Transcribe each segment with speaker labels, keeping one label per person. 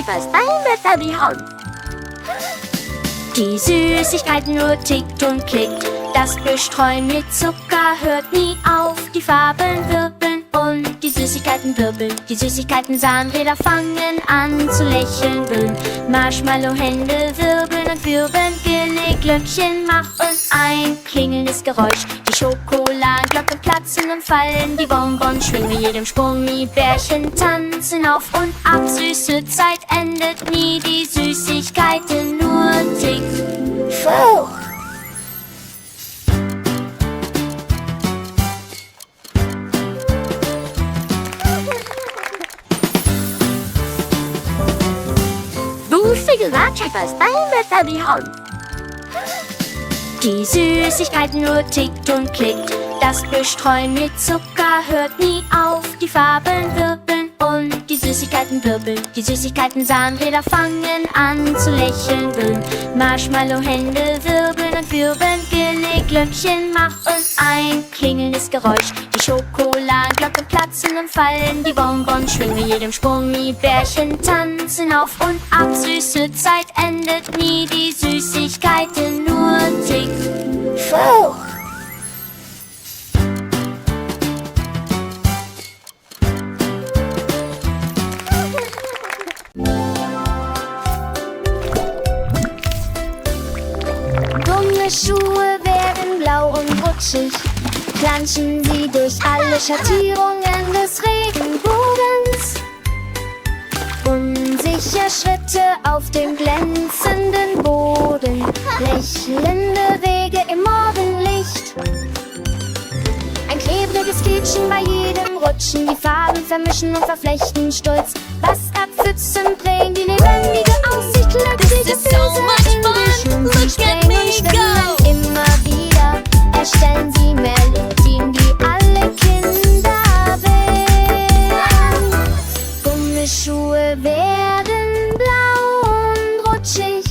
Speaker 1: was dein Wetterbehauen. Die Süßigkeiten nur tickt und klickt. Das Bestreuen mit Zucker hört nie auf. Die Farben wirbeln und die Süßigkeiten wirbeln. Die Süßigkeiten Zahnräder fangen an zu lächeln. Marshmallow-Hände wirbeln und wirbeln. Glöckchen machen ein klingelndes Geräusch. Die Schokoladenglocken platzen und fallen. Die Bonbons schwingen mit jedem Gummibärchen tanzen auf und ab. Süße Zeit endet nie. Die Süßigkeiten nur ticken. Puh. Du gesagt was dein Wetterbehauen. Die Süßigkeiten nur tickt und klickt. Das Bestreuen mit Zucker hört nie auf. Die Farben wirbeln und die Süßigkeiten wirbeln. Die Süßigkeiten Zahnräder fangen an zu lächeln. Marshmallow-Hände wirbeln und wirbeln. Glöckchen machen ein klingelndes Geräusch. Die Schokoladenglocken platzen und fallen. Die Bonbons schwingen mit jedem Gummibärchen tanzen auf und ab. Süße Zeit endet nie. Die Süßigkeiten nur ticken. Puh.
Speaker 2: Schuhe werden blau und rutschig, planschen sie durch alle Schattierungen des Regenbogens. Unsicher Schritte auf dem glänzenden Boden, lächelnde Wege im Morgenlicht. Ein klebriges Quietschen bei jedem Rutschen, die Farben vermischen und verflechten stolz. Was abpfützen bringen die lebendige Aussicht, glückliche Füße in die Schwimmen springen und schwimmen immer wieder. Erstellen sie Melodien, die alle Kinder wählen. Gummisschuhe werden blau und rutschig.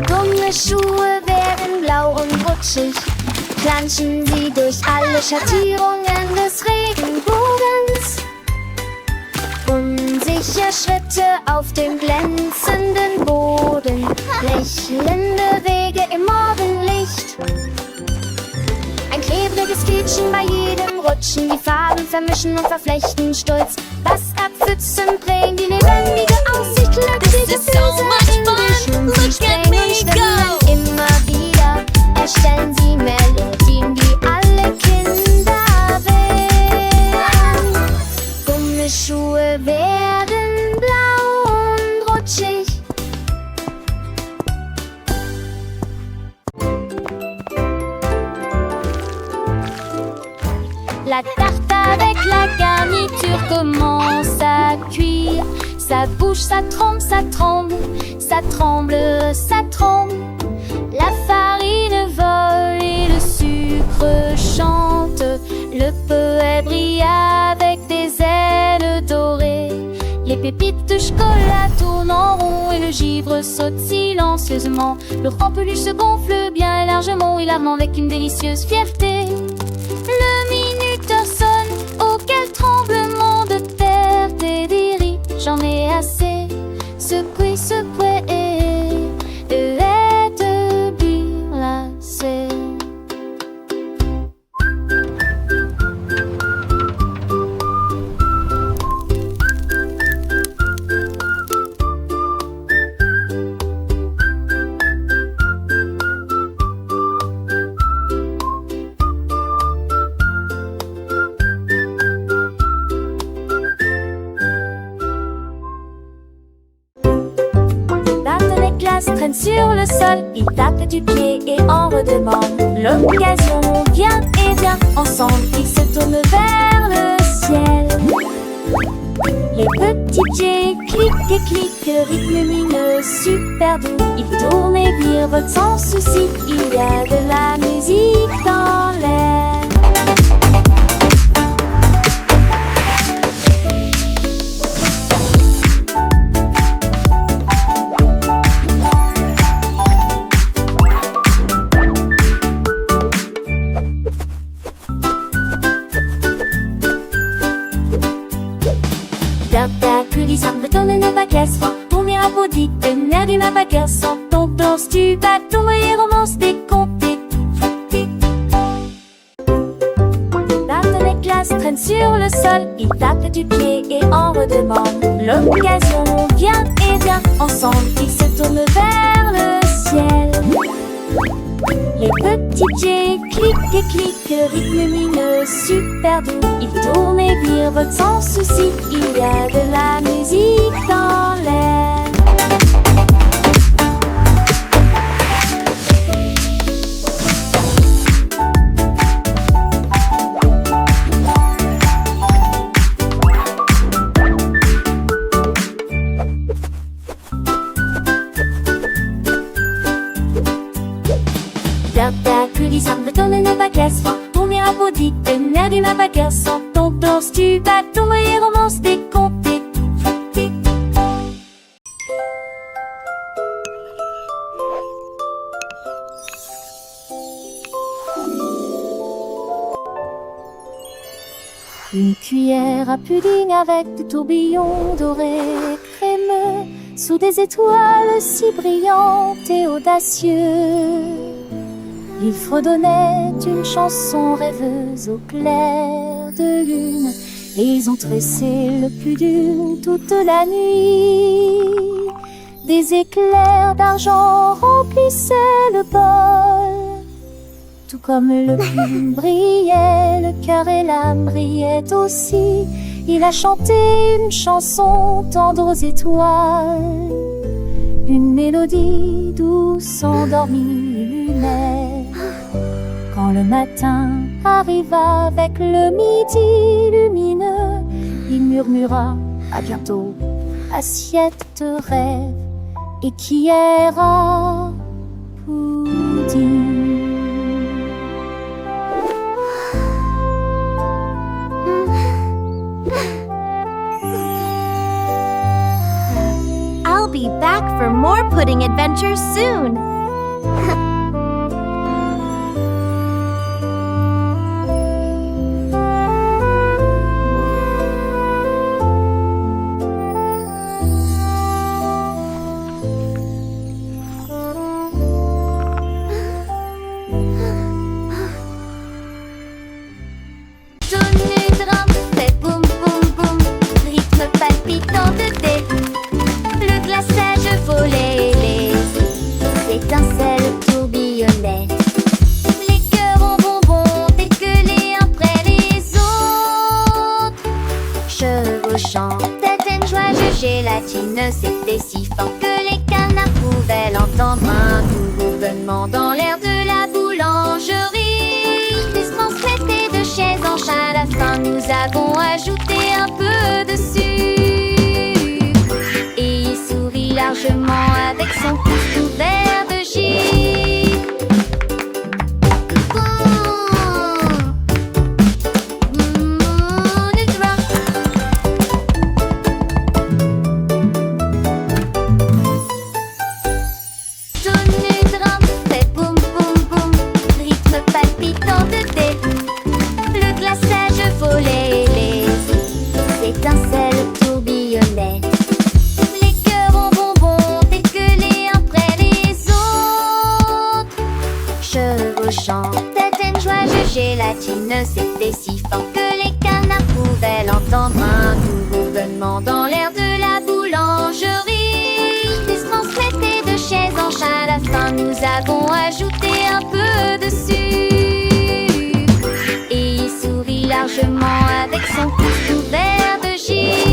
Speaker 2: Gummisschuhe werden blau und rutschig, planschen sie durch alle Schattierungen des Regenbogens. Unsicher Schritte auf dem glänzenden Boden, lächelnde Wege im Morgenlicht. Ein klebriges Quietschen bei jedem Rutschen, die Farben vermischen und verflechten stolz. Was abpfützen bringen die lebendige Aussicht, glückliche Füße in die Schwimmen springen und schwimmen immer wieder. Erstellen sie Melodien, die alle Kinder wählen. Gummisschuhe werden blau und rutschig. La tarte avec la garniture commence à cuire. Ça bouge, ça tremble, ça tremble, ça tremble, ça tremble. La farine vole et le sucre chante. Le poète brille avec des ailes dorées. Les pépites de chocolat tournent en rond et le givre saute silencieusement. Le rempeluche se gonfle bien largement, il arme avec une délicieuse fierté. Le minuteur sonne, auquel tremblement de terre délire. J'en ai assez, secoué, secoué et être burlacé. Traîne sur le sol, il tape du pied et en redemande. L'occasion vient et vient, ensemble ils se tournent vers le ciel. Les petits pieds cliquent et cliquent, rythme lumineux, super doux. Ils tournent et virevoltent sans souci, il y a de la musique dans l'air.
Speaker 1: applaudit, le nerf du navigateur s'entend dans du bateau et romance décomptée. Glace traîne sur le sol, il tape du pied et en redemande. L'occasion vient et vient, ensemble ils se tournent vers le ciel. Les petits jets cliquent et cliquent, le rythme lumineux super doux. Ils tournent et virevoltent sans souci, il y a de la musique dans l'air. Semble donner le bagassement, on est applaudit, le nerf du navigateur s'entend dans du bateau et romance décomptée. Une cuillère à pudding avec des tourbillons dorés et crémeux, sous des étoiles si brillantes et audacieuses. Il fredonnait une chanson rêveuse au clair de lune, et ils ont tressé le plus dur toute la nuit. Des éclairs d'argent remplissaient le bol, tout comme le plume brillait, le cœur et l'âme brillaient aussi. Il a chanté une chanson tendre aux étoiles, une mélodie douce endormie illuminait. Quand le matin arriva avec le midi lumineux, il murmura à bientôt, assiette de rêve, et qui era pudding.
Speaker 3: I'll be back for more pudding adventures soon.
Speaker 2: C'était si fort que les canards pouvaient l'entendre. Un tout bourdonnement dans l'air de la boulangerie. Des semences traitées de chaises en chat. À la fin, nous avons ajouté un peu de sucre. Et il sourit largement avec son pouce couvert de givre. C'était si fort que les canards pouvaient l'entendre. Un tout bourdonnement dans l'air de la boulangerie. Des semences traitées de chaises en chat. À la fin, nous avons ajouté un peu de sucre. Et il sourit largement avec son pouce couvert de givre.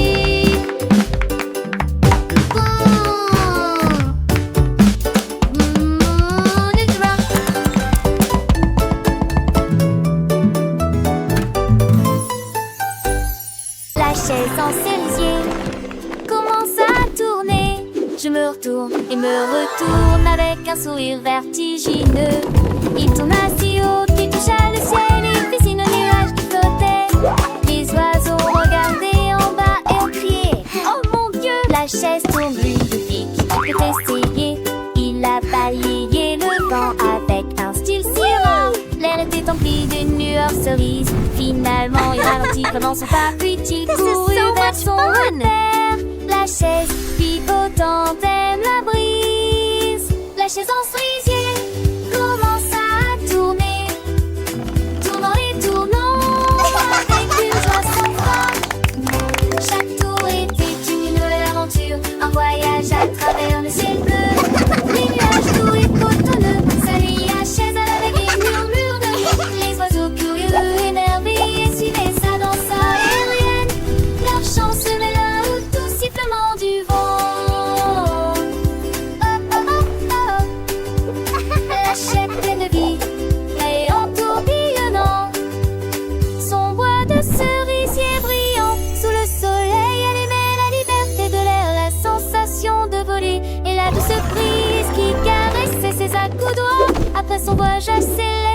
Speaker 1: Chaise en cerisier commence à tourner. Je me retourne et me retourne avec un sourire vertigineux. Il tourne si haut qu'il toucha le ciel. Il dessine un nuage qui flottait. Les oiseaux regardaient en bas et ont crié: oh mon Dieu! La chaise tourne lui dit qu'il peut essayer. Il a balayé le vent avec un style si rare. L'air était empli d'une lueur cerise. Finalement, il ralentit pendant son pas, puis il courut vers son repère. La
Speaker 2: la chaise, pivotant aime la brise. La chaise en cerisier commence à tourner, tournant et tournant avec une joie sans fin. Chaque tour était une nouvelle aventure, un voyage à travers le ciel bleu. Les nuages doux et cotonneux s'allient à chaise à la vague et murmure de rire. Les oiseaux curieux, émerveillés, suivaient sa danse aérienne. Leur chant se mêla au doux sifflement du vent. Oh, oh, oh, oh. La chaîne pleine de vie et en tourbillonnant, son bois de cerisier brillant sous le soleil allumait la liberté de l'air, la sensation de voler et la douce brise qui caressait ses accoudoirs. Après son voyage céleste,